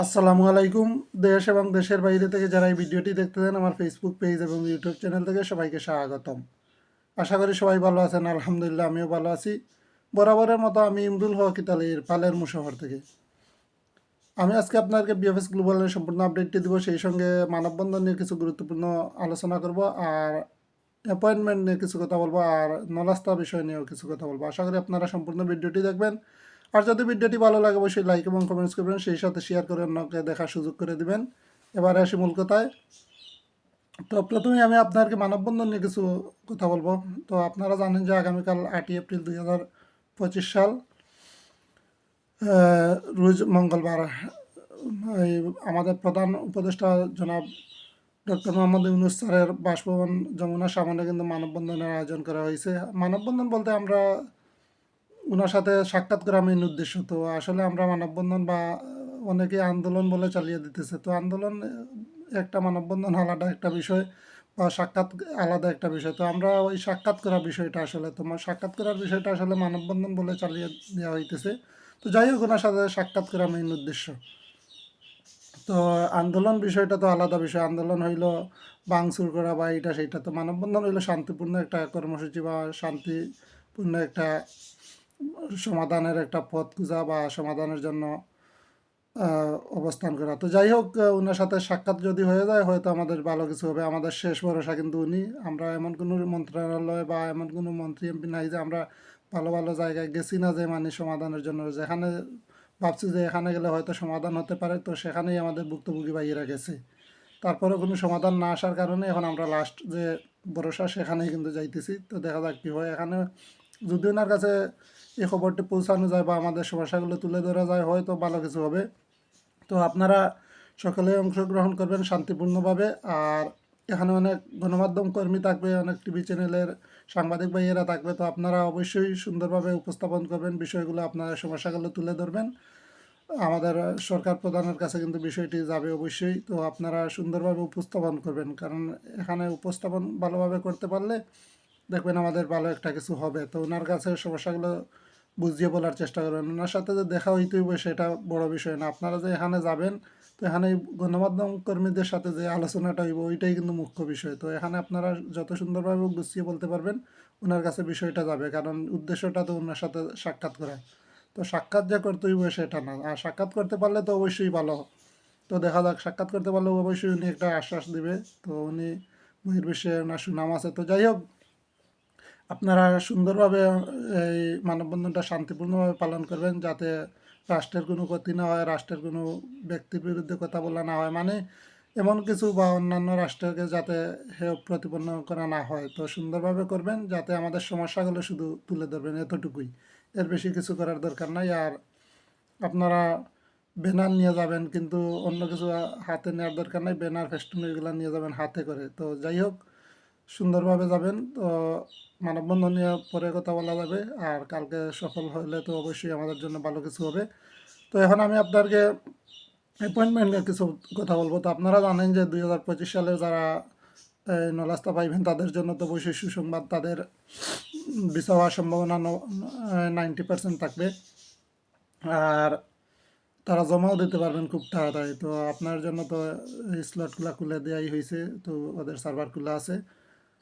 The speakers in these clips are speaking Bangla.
আসসালামু আলাইকুম। দেশ এবং দেশের বাইরে থেকে যারা এই ভিডিওটি দেখতেছেন আমার ফেসবুক পেজ এবং ইউটিউব চ্যানেল থেকে সবাইকে স্বাগতম। আশা করি সবাই ভালো আছেন। আলহামদুলিল্লাহ আমিও ভালো আছি। বরাবরের মতো আমি ইমরুল হক ইতালির পালেরমো শহর থেকে। আমি আজকে আপনাকে বিএফএস গ্লোবালের সম্পূর্ণ আপডেটটি দিব, সেই সঙ্গে মানববন্ধন নিয়ে কিছু গুরুত্বপূর্ণ আলোচনা করব, আর অ্যাপয়েন্টমেন্ট নিয়ে কিছু কথা বলবো, আর নলাস্তা বিষয় নিয়েও কিছু কথা বলবো। আশা করি আপনারা সম্পূর্ণ ভিডিওটি দেখবেন। আর যদি ভিডিওটি ভালো লাগে অবশ্যই লাইক এবং কমেন্টস করবেন, সেই সাথে শেয়ার করে অন্যকে দেখার সুযোগ করে দিবেন। এবারে আসি মূল কথায়। তো প্রথমে আমি আপনাকে মানববন্ধন নিয়ে কিছু কথা বলবো। তো আপনারা জানেন যে আগামীকাল 8ই এপ্রিল 2025 সাল, রোজ মঙ্গলবার, এই আমাদের প্রধান উপদেষ্টা জনাব ডক্টর মোহাম্মদ ইউনূস স্যারের বাসভবন যমুনার সামনে কিন্তু মানববন্ধনের আয়োজন করা হয়েছে। মানববন্ধন বলতে আমরা ওনার সাথে সাক্ষাৎ করা মেইন উদ্দেশ্য। তো আসলে আমরা মানববন্ধন বা অনেকে আন্দোলন বলে চালিয়ে দিতেছে। তো আন্দোলন একটা, মানববন্ধন আলাদা একটা বিষয়, বা সাক্ষাৎ আলাদা একটা বিষয়। তো আমরা ওই সাক্ষাৎ করার বিষয়টা আসলে, তোমার সাক্ষাৎ করার বিষয়টা আসলে মানববন্ধন বলে চালিয়ে দেওয়া হইতেছে। তো যাই হোক, ওনার সাথে সাক্ষাৎ করা মেইন উদ্দেশ্য। তো আন্দোলন বিষয়টা তো আলাদা বিষয়। আন্দোলন হইল ভাঙচুর করা বা এইটা সেইটা। তো মানববন্ধন হইলো শান্তিপূর্ণ একটা কর্মসূচি বা শান্তিপূর্ণ একটা সমাধানের একটা পথ খোঁজা বা সমাধানের জন্য অবস্থান করা। তো যাই হোক, ওনার সাথে সাক্ষাৎ যদি হয়ে যায় হয়তো আমাদের ভালো কিছু হবে। আমাদের শেষ ভরসা কিন্তু উনি। আমরা এমন কোনো মন্ত্রণালয় বা এমন কোনো মন্ত্রী এমপি নাই যে আমরা ভালো ভালো জায়গায় গেছি না যে মানে সমাধানের জন্য। যেখানে ভাবছি যে এখানে গেলে হয়তো সমাধান হতে পারে, তো সেখানেই আমাদের ভুক্তভোগী ভাইয়েরা গেছে। তারপরেও কোনো সমাধান না আসার কারণে এখন আমরা লাস্ট যে ভরসা সেখানেই কিন্তু যাইতেছি। তো দেখা যাক কী হয়। এখানে যদি ওনার কাছে এই খবরটি পৌঁছানো যায় বা আমাদের সমস্যাগুলো তুলে ধরা যায় হয়তো ভালো কিছু হবে। তো আপনারা সকলে অংশগ্রহণ করবেন শান্তিপূর্ণভাবে। আর এখানে অনেক গণমাধ্যম কর্মী থাকবে, অনেক টিভি চ্যানেলের সাংবাদিক ভাইয়েরা থাকবে। তো আপনারা অবশ্যই সুন্দরভাবে উপস্থাপন করবেন বিষয়গুলো, আপনার সমস্যাগুলো তুলে ধরবেন। আমাদের সরকার প্রধানের কাছে কিন্তু বিষয়টি যাবে অবশ্যই। তো আপনারা সুন্দরভাবে উপস্থাপন করবেন, কারণ এখানে উপস্থাপন ভালোভাবে করতে পারলে দেখবেন আমাদের ভালো একটা কিছু হবে। তো ওনার কাছে সমস্যাগুলো বুঝিয়ে বলার চেষ্টা করবেন। ওনার সাথে যে দেখা হইতেই হবে সেটা বড় বিষয় না। আপনারা যে এখানে যাবেন, তো এখানে গণমাধ্যম কর্মীদের সাথে যে আলোচনাটা হইব ওইটাই কিন্তু মুখ্য বিষয়। তো এখানে আপনারা যত সুন্দরভাবে গুছিয়ে বলতে পারবেন ওনার কাছে বিষয়টা যাবে, কারণ উদ্দেশ্যটা তো ওনার সাথে সাক্ষাৎ করা। তো সাক্ষাৎ যে করতে হইব সেটা না, আর সাক্ষাৎ করতে পারলে তো অবশ্যই ভালো। তো দেখা যাক, সাক্ষাৎ করতে পারলে অবশ্যই উনি একটা আশ্বাস দিবে। তো উনি বহির্বিশ্বে ওনার সুনাম আছে। তো যাই হোক, আপনারা সুন্দরভাবে এই মানববন্ধনটা শান্তিপূর্ণভাবে পালন করবেন, যাতে রাষ্ট্রের কোনো ক্ষতি না হয়, রাষ্ট্রের কোনো ব্যক্তির বিরুদ্ধে কথা বলা না হয়, মানে এমন কিছু বা অন্যান্য রাষ্ট্রকে যাতে হেয় প্রতিপন্ন করা না হয়। তো সুন্দরভাবে করবেন, যাতে আমাদের সমস্যাগুলো শুধু তুলে ধরবেন, এতটুকুই। এর বেশি কিছু করার দরকার নাই। আর আপনারা ব্যানার নিয়ে যাবেন, কিন্তু অন্য কিছু হাতে নেওয়ার দরকার নাই। ব্যানার ফেস্টুন এগুলো নিয়ে যাবেন হাতে করে। তো যাই হোক, সুন্দরভাবে যাবেন। তো মানববন্ধন নিয়ে পরে কথা বলা যাবে। আর কালকে সফল হলে তো অবশ্যই আমাদের জন্য ভালো কিছু হবে। তো এখন আমি আপনাকে অ্যাপয়েন্টমেন্ট নিয়ে কিছু কথা বলবো। তো আপনারা জানেন যে 2025 সালে যারা নলাস্তা পাইবেন তাদের জন্য তো অবশ্যই সুসংবাদ। তাদের ভিসা হওয়ার সম্ভাবনা 90% থাকবে। আর তারা জমাও দিতে পারবেন খুব তাড়াতাড়ি। তো আপনার জন্য তো এই স্লটগুলো খুলে দেওয়াই হয়েছে, তো ওদের সার্ভার খোলা আছে।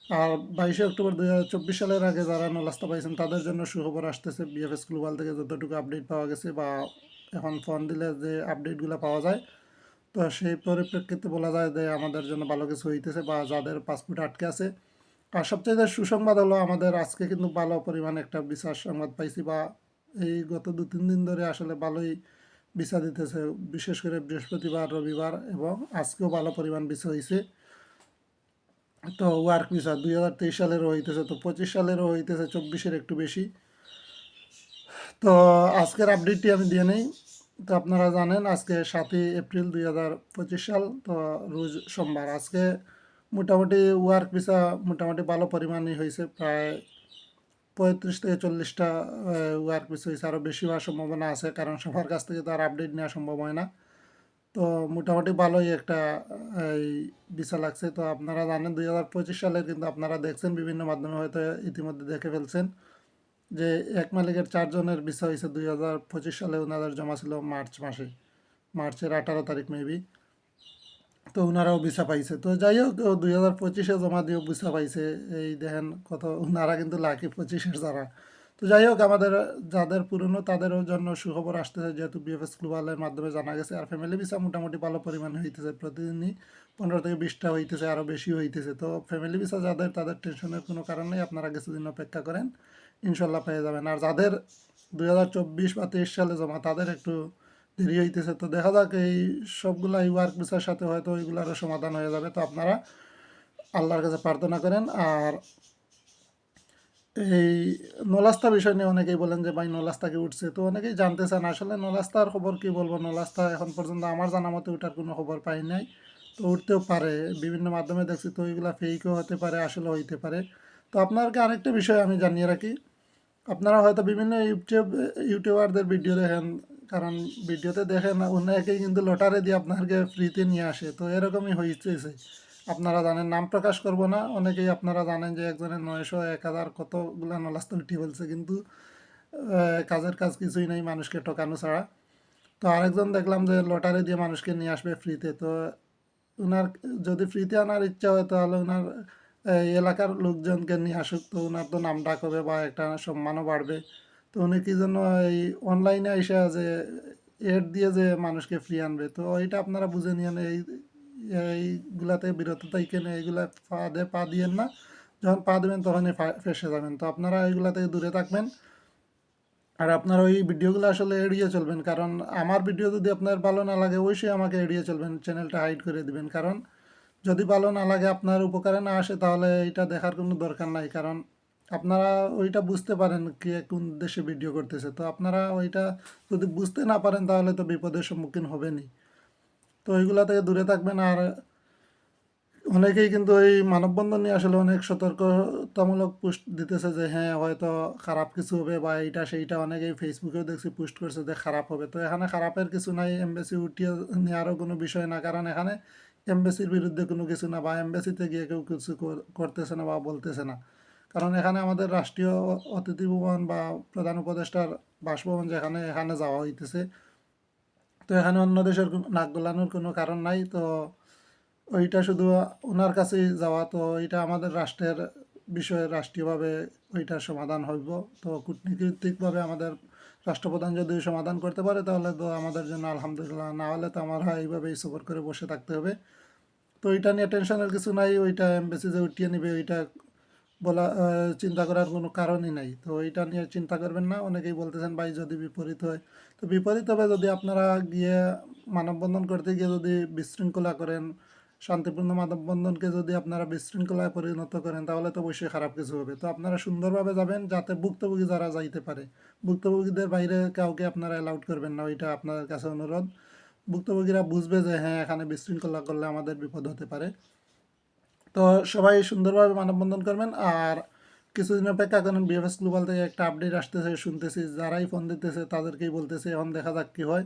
আর 22 অক্টোবর 2024 সালের আগে যারা নলাস্তা পাইছেন তাদের জন্য সুখবর আসতেছে। বিএফএস গ্লোবাল থেকে যতটুকু আপডেট পাওয়া গেছে বা এখন ফোন দিলে যে আপডেটগুলো পাওয়া যায়, তো সেই পরিপ্রেক্ষিতে বলা যায় যে আমাদের জন্য ভালো কিছু হইতেছে, বা যাদের পাসপোর্ট আটকে আছে। আর সবচেয়ে সুসংবাদ হলো আমাদের আজকে কিন্তু ভালো পরিমাণে একটা ভিসার সংবাদ পাইছি, বা এই গত 2-3 দিন ধরে আসলে ভালোই ভিসা দিতেছে। বিশেষ করে বৃহস্পতিবার, রবিবার এবং আজকেও ভালো পরিমাণ ভিসা হয়েছে। তো ওয়ার্ক ভিসা 2023 সালেরও হইতেছে, তো 25 সালেরও হইতেছে, 24-এর একটু বেশি। তো আজকের আপডেটটি আমি দিয়ে নেই। তো আপনারা জানেন আজকে 7ই এপ্রিল 2025 সাল, তো রোজ সোমবার। আজকে মোটামুটি ওয়ার্ক ভিসা মোটামুটি ভালো পরিমাণই হয়েছে, প্রায় 35 থেকে 40টা ওয়ার্ক ভিসা হয়েছে। আরও বেশি হওয়ার সম্ভাবনা আছে, কারণ সবার কাছ থেকে তো আর আপডেট নেওয়া সম্ভব হয় না। তো মোটামুটি ভালোই একটা এই ভিসা লাগছে। তো আপনারা জানেন 2025 সালের কিন্তু আপনারা দেখছেন বিভিন্ন মাধ্যমে, হয়তো ইতিমধ্যে দেখে ফেলছেন যে এক মালিকের 4 জনের ভিসা হয়েছে 2025 সালে। ওনাদের জমা ছিল মার্চ মাসে, মার্চের 18 তারিখ মেবি। তো ওনারাও ভিসা পাইছে। তো যাই হোক 2025-এ জমা দিয়েও ভিসা পাইছে। এই দেখেন কত ওনারা কিন্তু লাকি 25-এর যারা। তো যাই হোক আমাদের যাদের পুরনো তাদেরও জন্য সুখবর আসতেছে, যেহেতু বিএফএস গ্লোবালের মাধ্যমে জানা গেছে। আর ফ্যামিলি ভিসা মোটামুটি ভালো পরিমাণে হইতেছে, প্রতিদিনই 15 থেকে 20টা হইতেছে, আরও বেশি হইতেছে। তো ফ্যামিলি ভিসা যাদের, তাদের টেনশনের কোনো কারণ নেই, আপনারা কিছুদিন অপেক্ষা করেন, ইনশাল্লাহ পেয়ে যাবেন। আর যাদের 2024 বা 23 সালে জমা, তাদের একটু দেরি হইতেছে। তো দেখা যাক এই সবগুলা এই ওয়ার্ক ভিসার সাথে হয়তো ওইগুলারও সমাধান হয়ে যাবে। তো আপনারা আল্লাহর কাছে প্রার্থনা করেন। আর এই নলাস্তা বিষয় নিয়ে অনেকেই বলেন যে ভাই নলাস্তা কি উঠছে, তো অনেকেই জানতে চান। আসলে নলাস্তার খবর কি বলবো, নলাস্তা এখন পর্যন্ত আমার জানা মতে ওটার কোনো খবর পাই নাই। তো উঠতেও পারে, বিভিন্ন মাধ্যমে দেখছি, তো ওইগুলা ফেকও হতে পারে, আসলে হইতে পারে। তো আপনাকে আরেকটা বিষয় আমি জানিয়ে রাখি, আপনারা হয়তো বিভিন্ন ইউটিউবারদের ভিডিও দেখেন, কারণ ভিডিওতে দেখেন অনেকেই কিন্তু লটারি দিয়ে আপনাকে ফ্রিতে নিয়ে আসে। তো এরকমই হয়েছে, আপনারা জানেন, নাম প্রকাশ করব না। অনেকেই আপনারা জানেন যে একজনের 900 1000 কতগুলা নলাস্তা উঠে বলছে, কিন্তু কাজের কাজ কিছুই নেই, মানুষকে ঠকানো ছাড়া। তো আরেকজন দেখলাম যে লটারি দিয়ে মানুষকে নিয়ে আসবে ফ্রিতে। তো ওনার যদি ফ্রিতে আনার ইচ্ছা হয় তাহলে ওনার এই এলাকার লোকজনকে নিয়ে আসুক, তো ওনার তো নাম ডাক হবে বা একটা সম্মানও বাড়বে। তো উনি কি জন্য এই অনলাইনে এসে যে এড দিয়ে যে মানুষকে ফ্রি আনবে, তো এইটা আপনারা বুঝে নিয়েন। এইগুলাতে বিরত থাকেন, এইগুলা ফাঁদে পা দিয়েন না। যখন পা দেবেন তখনই ফেসে যাবেন। তো আপনারা এইগুলা থেকে দূরে থাকবেন। আর আপনার ওই ভিডিওগুলো আসলে এড়িয়ে চলবেন, কারণ আমার ভিডিও যদি আপনার ভালো না লাগে অবশ্যই আমাকে এড়িয়ে চলবেন, চ্যানেলটা হাইড করে দিবেন। কারণ যদি ভালো না লাগে, আপনার উপকারে না আসে, তাহলে এটা দেখার কোনো দরকার নাই। কারণ আপনারা ওইটা বুঝতে পারেন কে কোন দেশে ভিডিও করতেছে। তো আপনারা ওইটা যদি বুঝতে না পারেন তাহলে তো বিপদের সম্মুখীন হবেনই। তো ওইগুলা থেকে দূরে থাকবেন। আর অনেকেই কিন্তু এই মানববন্ধন নিয়ে আসলে অনেক সতর্কতামূলক পোস্ট দিতেছে যে হ্যাঁ হয়তো খারাপ কিছু হবে বা এইটা সেইটা। অনেকেই ফেসবুকেও দেখছি পোস্ট করছে যে খারাপ হবে। তো এখানে খারাপের কিছু নাই, এমবেসি উঠিয়ে নেওয়ারও কোনো বিষয় না। কারণ এখানে এমবেসির বিরুদ্ধে কোনো কিছু না, বা এমবেসিতে গিয়ে কেউ কিছু করতেছে না বা বলতেছে না। কারণ এখানে আমাদের রাষ্ট্রীয় অতিথি ভবন বা প্রধান উপদেষ্টার বাসভবন, যেখানে এখানে যাওয়া হইতেছে। তো এখানে অন্য দেশের নাক গলানোর কোনো কারণ নাই। তো ওইটা শুধু ওনার কাছেই যাওয়া। তো এটা আমাদের রাষ্ট্রের বিষয়ে রাষ্ট্রীয়ভাবে ওইটার সমাধান হইব। তো কূটনীতিকভাবে আমাদের রাষ্ট্রপ্রধান যদি সমাধান করতে পারে তাহলে তো আমাদের জন্য আলহামদুলিল্লাহ, না হলে তো আমরা এইভাবেই সফর করে বসে থাকতে হবে। তো ওইটা নিয়ে টেনশনের কিছু নাই, ওইটা এমবেসি যে উঠিয়ে নিবে ওইটা বলা চিন্তা করার কোনো কারণই নাই। তো এইটা নিয়ে চিন্তা করবেন না। অনেকেই বলতেছেন ভাই যদি বিপরীত হয়, তো বিপরীত হবে যদি আপনারা গিয়ে মানববন্ধন করতে গিয়ে যদি বিশৃঙ্খলা করেন, শান্তিপূর্ণ মানববন্ধনকে যদি আপনারা বিশৃঙ্খলায় পরিণত করেন, তাহলে তো অবশ্যই খারাপ কিছু হবে। তো আপনারা সুন্দরভাবে যাবেন, যাতে ভুক্তভোগী যারা যাইতে পারে, ভুক্তভোগীদের বাইরে কাউকে আপনারা অ্যালাউড করবেন না, ওইটা আপনাদের কাছে অনুরোধ। ভুক্তভোগীরা বুঝবে যে হ্যাঁ এখানে বিশৃঙ্খলা করলে আমাদের বিপদ হতে পারে। তো সবাই সুন্দরভাবে মানববন্ধন করবেন। আর কিছুদিন অপেক্ষা করেন, বিএফএস গ্লোবাল থেকে একটা আপডেট আসতেছে শুনতেছি, যারাই ফোন দিতেছে তাদেরকেই বলতেছে, এখন দেখা যাক কী হয়।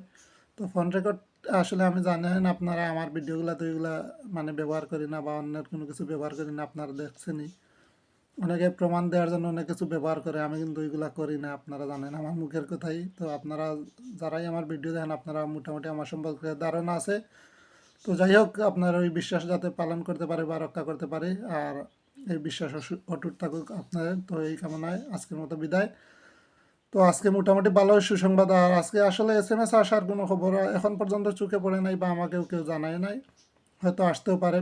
তো ফোন রেকর্ড আসলে আমি জানেন আপনারা আমার ভিডিওগুলো তো এগুলা মানে ব্যবহার করি না, বা অন্যের কোনো কিছু ব্যবহার করি না, আপনারা দেখছেনই। অনেকে প্রমাণ দেওয়ার জন্য অনেক কিছু ব্যবহার করে, আমি কিন্তু ওইগুলা করি না, আপনারা জানেন আমার মুখের কথাই। তো আপনারা যারাই আমার ভিডিও দেখেন, আপনারা মোটামুটি আমার সম্পর্কে ধারণা আছে। তো যাই হোক, আপনার ওই বিশ্বাস যাতে পালন করতে পারে বা রক্ষা করতে পারে, আর এই বিশ্বাস অটুট থাকুক আপনাদের। তো এই কামনায় আজকের মতো বিদায়। তো আজকে মোটামুটি ভালো সুসংবাদ। আর আজকে আসলে এসএমএস আসার কোনো খবর এখন পর্যন্ত চোখে পড়ে নাই, বা আমাকেও কেউ জানায় নাই। হয়তো আসতেও পারে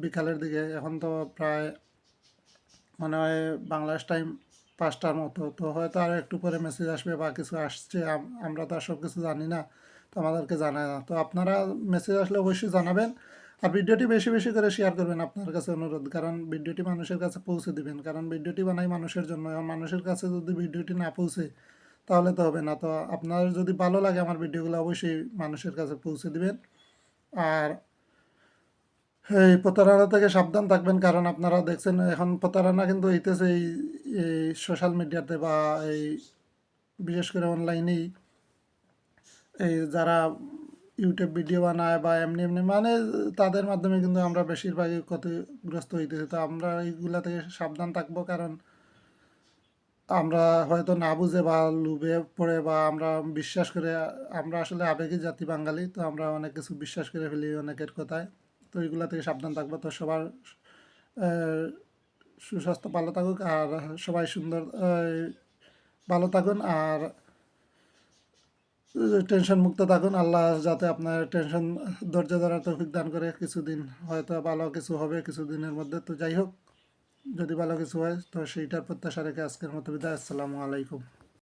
বিকালের দিকে। এখন তো প্রায় মনে হয় বাংলাদেশ টাইম 5টার মতো। তো হয়তো আর একটু পরে মেসেজ আসবে বা কিছু আসছে, আমরা তো আর সব কিছু জানি না, তো আমাদেরকে জানায় না। তো আপনারা মেসেজ আসলে অবশ্যই জানাবেন। আর ভিডিওটি বেশি বেশি করে শেয়ার করবেন, আপনার কাছে অনুরোধ। কারণ ভিডিওটি মানুষের কাছে পৌঁছে দিবেন, কারণ ভিডিওটি বানাই মানুষের জন্য। এখন মানুষের কাছে যদি ভিডিওটি না পৌঁছে তাহলে তো হবে না। তো আপনার যদি ভালো লাগে আমার ভিডিওগুলো, অবশ্যই মানুষের কাছে পৌঁছে দিবেন। আর এই প্রতারণা থেকে সাবধান থাকবেন, কারণ আপনারা দেখছেন এখন প্রতারণা কিন্তু হইতেছে এই সোশ্যাল মিডিয়াতে, বা এই বিশেষ করে অনলাইনেই। এই যারা ইউটিউব ভিডিও বানায় বা এমনি এমনি মানে তাদের মাধ্যমে কিন্তু আমরা বেশিরভাগই ক্ষতিগ্রস্ত হইতেছি। তো আমরা এইগুলা থেকে সাবধান থাকবো, কারণ আমরা হয়তো না বুঝে বা লোভে পড়ে বা আমরা বিশ্বাস করে, আমরা আসলে আবেগী জাতি বাঙালি, তো আমরা অনেক কিছু বিশ্বাস করে ফেলি অনেকের কথায়। তো এগুলা থেকে সাবধান থাকবো। তো সবার আহ, সুস্বাস্থ্য ভালো থাকুক, আর সবাই সুন্দর ভালো থাকুন, আর টেনশন মুক্ত থাকুন। আল্লাহ যাতে আপনার টেনশন ধৈর্য ধরার তৌফিক দান করে। কিছুদিন হয়তো ভালো কিছু হবে কিছুদিনের মধ্যে। তো যাই হোক, যদি ভালো কিছু হয় তো সেইটার প্রত্যাশা রেখে আজকের মতো বিদায়। আসসালামু আলাইকুম।